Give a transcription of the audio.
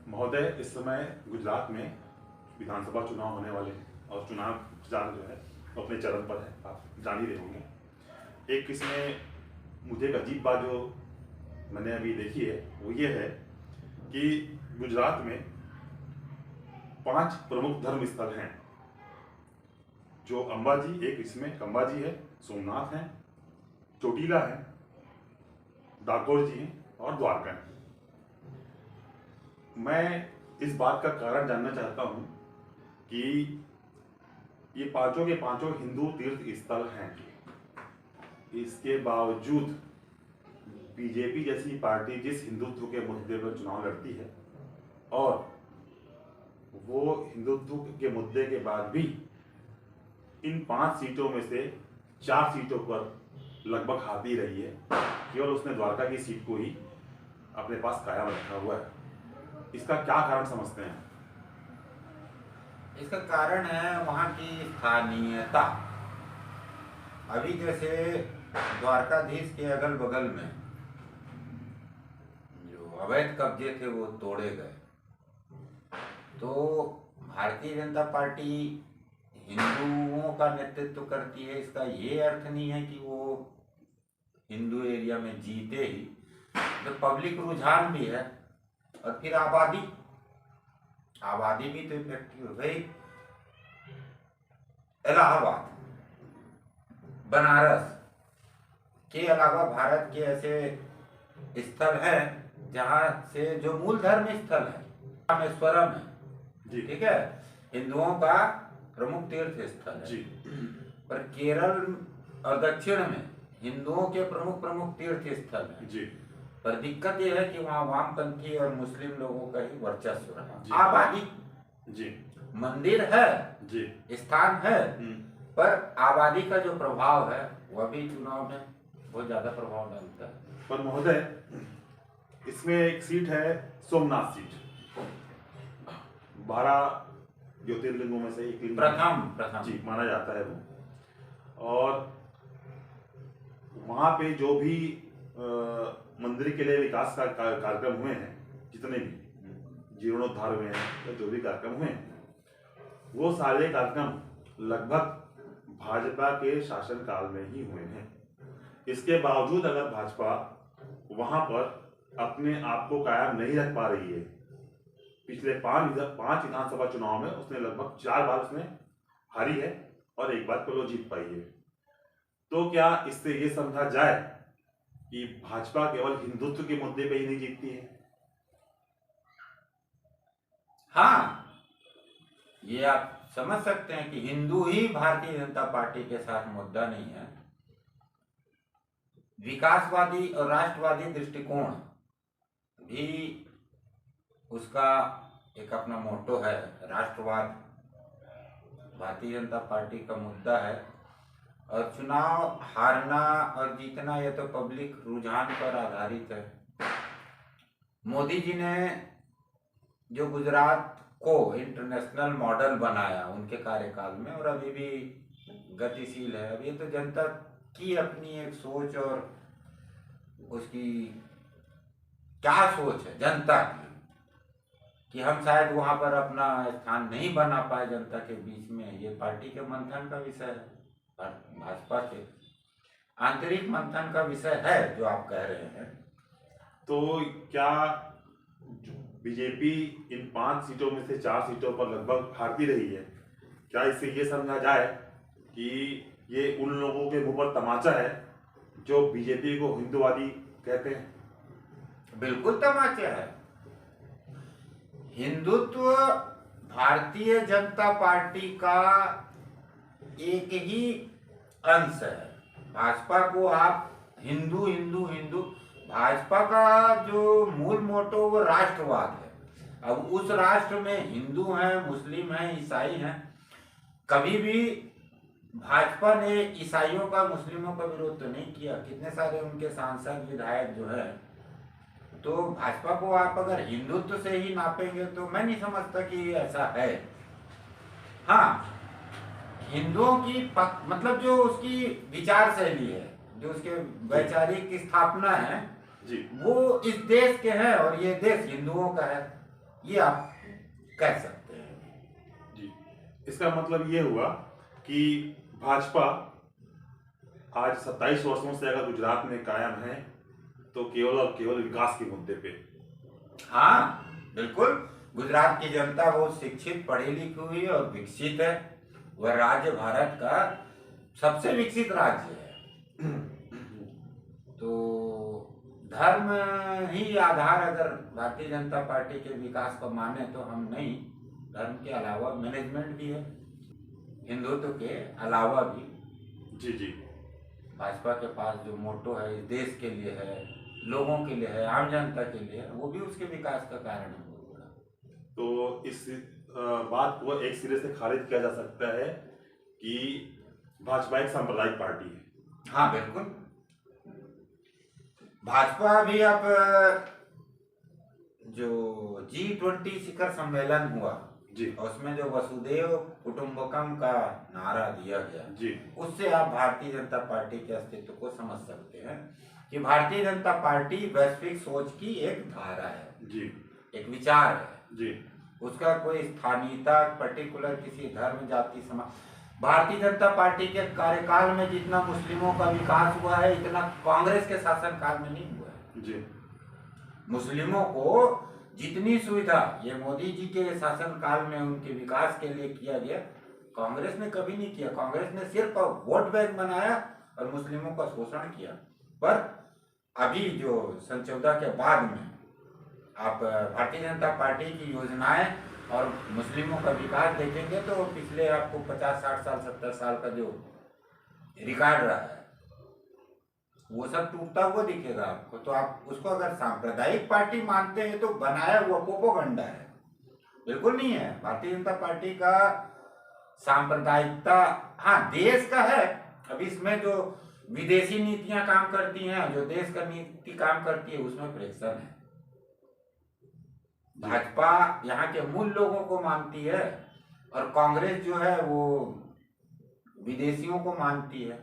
महोदय, इस समय गुजरात में विधानसभा चुनाव होने वाले हैं और चुनाव प्रचार जो है वो अपने चरम पर है, आप जान ही रहे होंगे। एक इसमें मुझे एक अजीब बात जो मैंने अभी देखी है वो ये है कि गुजरात में 5 प्रमुख धर्म स्थल हैं, जो अंबाजी, एक इसमें अंबाजी है, सोमनाथ है, चोटीला है, डाकोर जी हैं और द्वारका है। मैं इस बात का कारण जानना चाहता हूं कि ये पांचों के पांचों हिंदू तीर्थ स्थल हैं, इसके बावजूद बीजेपी जैसी पार्टी जिस हिंदुत्व के मुद्दे पर चुनाव लड़ती है और वो हिंदुत्व के मुद्दे के बाद भी इन 5 सीटों में से 4 सीटों पर लगभग हारती रही है, केवल उसने द्वारका की सीट को ही अपने पास कायम रखा हुआ है। इसका क्या कारण समझते हैं? इसका कारण है वहाँ की स्थानीयता। अभी जैसे द्वारकाधीश के अगल बगल में जो अवैध कब्जे थे वो तोड़े गए, तो भारतीय जनता पार्टी हिंदुओं का नेतृत्व करती है। इसका ये अर्थ नहीं है कि वो हिंदू एरिया में जीते ही, तो पब्लिक रुझान भी है और फिर आबादी भी तो इफेक्टिव है। इलाहाबाद, बनारस के अलावा भारत के ऐसे स्थल हैं जहां से जो मूल धर्म स्थल है, रामेश्वरम है, ठीक है, हिंदुओं का प्रमुख तीर्थ स्थल है। पर केरल और दक्षिण में हिंदुओं के प्रमुख तीर्थ स्थल है। पर दिक्कत यह है कि वहाँ वामपंथी और मुस्लिम लोगों का ही वर्चस्व रहा। आबादी मंदिर है, स्थान है, पर आबादी का जो प्रभाव है वह भी चुनाव में बहुत ज्यादा प्रभाव डालता है। पर महोदय, इसमें एक सीट है सोमनाथ सीट, 12 ज्योतिर्लिंगों में से एक प्रथम जी माना जाता है वो। और वहां पे जो भी मंदिर के लिए विकास का कार्यक्रम हुए हैं, जितने भी जीर्णोद्धार हुए हैं या जो भी कार्यक्रम हुए हैं, वो सारे कार्यक्रम लगभग भाजपा के शासनकाल में ही हुए हैं। इसके बावजूद अगर भाजपा वहां पर अपने आप को कायम नहीं रख पा रही है, पिछले 5 विधानसभा चुनाव में उसने लगभग 4 बार उसने हारी है और 1 बार को जीत पाई है, तो क्या इससे ये समझा जाए कि भाजपा केवल हिंदुत्व के मुद्दे पे ही नहीं जीतती है? हाँ, ये आप समझ सकते हैं कि हिंदू ही भारतीय जनता पार्टी के साथ मुद्दा नहीं है। विकासवादी और राष्ट्रवादी दृष्टिकोण भी उसका एक अपना मोटो है। राष्ट्रवाद भारतीय जनता पार्टी का मुद्दा है और चुनाव हारना और जीतना ये तो पब्लिक रुझान पर आधारित है। मोदी जी ने जो गुजरात को इंटरनेशनल मॉडल बनाया उनके कार्यकाल में, और अभी भी गतिशील है। अब ये तो जनता की अपनी एक सोच और उसकी क्या सोच है जनता की, कि हम शायद वहां पर अपना स्थान नहीं बना पाए जनता के बीच में। ये पार्टी के मंथन का विषय है, भाजपा के आंतरिक मंथन का विषय है जो आप कह रहे हैं। तो क्या बीजेपी इन 5 सीटों में से 4 सीटों पर लगभग हारती रही है, क्या इससे ये समझा जाए कि ये उन लोगों के मुंह पर तमाचा है जो बीजेपी को हिंदुवादी कहते हैं? बिल्कुल तमाचा है। हिंदुत्व भारतीय जनता पार्टी का एक ही अंश है। भाजपा को आप हिंदू हिंदू हिंदू, भाजपा का जो मूल मोटो वो राष्ट्रवाद है। अब उस राष्ट्र में हिंदू हैं, मुस्लिम हैं, ईसाई हैं। कभी भी भाजपा ने ईसाइयों का, मुस्लिमों का विरोध तो नहीं किया। कितने सारे उनके सांसद विधायक जो है, तो भाजपा को आप अगर हिंदुत्व से ही नापेंगे तो मैं नहीं समझता कि ऐसा है। हाँ, हिंदुओं की मतलब जो उसकी विचार शैली है, जो उसके वैचारिक स्थापना है जी, वो इस देश के हैं और ये देश हिंदुओं का है। ये आप कह सकते हैं। जी, इसका मतलब ये हुआ कि भाजपा आज 27 वर्षों से अगर गुजरात में कायम है तो केवल और केवल विकास के मुद्दे पे। हाँ बिल्कुल, गुजरात की जनता बहुत शिक्षित, पढ़ी लिखी हुई है और विकसित है। वह राज्य भारत का सबसे विकसित राज्य है। तो धर्म ही आधार अगर भारतीय जनता पार्टी के विकास को माने तो हम नहीं, धर्म के अलावा मैनेजमेंट भी है, हिंदुत्व के अलावा भी। जी जी, भाजपा के पास जो मोटो है इस देश के लिए है, लोगों के लिए है, आम जनता के लिए है, वो भी उसके विकास का कारण है बहुत बड़ा। तो इस बात को एक सिरे से खारिज किया जा सकता है कि भाजपा एक सांप्रदायिक पार्टी है। हाँ बिल्कुल, भाजपा भी अब जो G20 शिखर सम्मेलन हुआ जी, उसमें जो वसुदेव कुटुंबकम का नारा दिया गया जी, उससे आप भारतीय जनता पार्टी के अस्तित्व को समझ सकते हैं कि भारतीय जनता पार्टी वैश्विक सोच की एक धारा है, जी, एक विचार है। जी, उसका कोई स्थानीयता, पर्टिकुलर किसी धर्म, जाति, समाज। भारतीय जनता पार्टी के कार्यकाल में जितना मुस्लिमों का विकास हुआ है इतना कांग्रेस के शासनकाल में नहीं हुआ है। जी, मुस्लिमों को जितनी सुविधा ये मोदी जी के शासनकाल में उनके विकास के लिए किया गया, कांग्रेस ने कभी नहीं किया। कांग्रेस ने सिर्फ वोट बैंक बनाया और मुस्लिमों का शोषण किया। पर अभी जो सन 14 के बाद में आप भारतीय जनता पार्टी की योजनाएं और मुस्लिमों का विकास देखेंगे तो पिछले आपको 50, 60 साल, 70 साल का जो रिकॉर्ड रहा है वो सब टूटता हुआ दिखेगा आपको। तो आप उसको अगर सांप्रदायिक पार्टी मानते हैं तो बनाया हुआ प्रोपेगेंडा है, बिल्कुल नहीं है। भारतीय जनता पार्टी का सांप्रदायिकता हाँ देश का है। अब इसमें जो विदेशी नीतियां काम करती हैं, जो देश का नीति काम करती है, उसमें फ्रिक्शन है। भाजपा यहाँ के मूल लोगों को मानती है और कांग्रेस जो है वो विदेशियों को मानती है।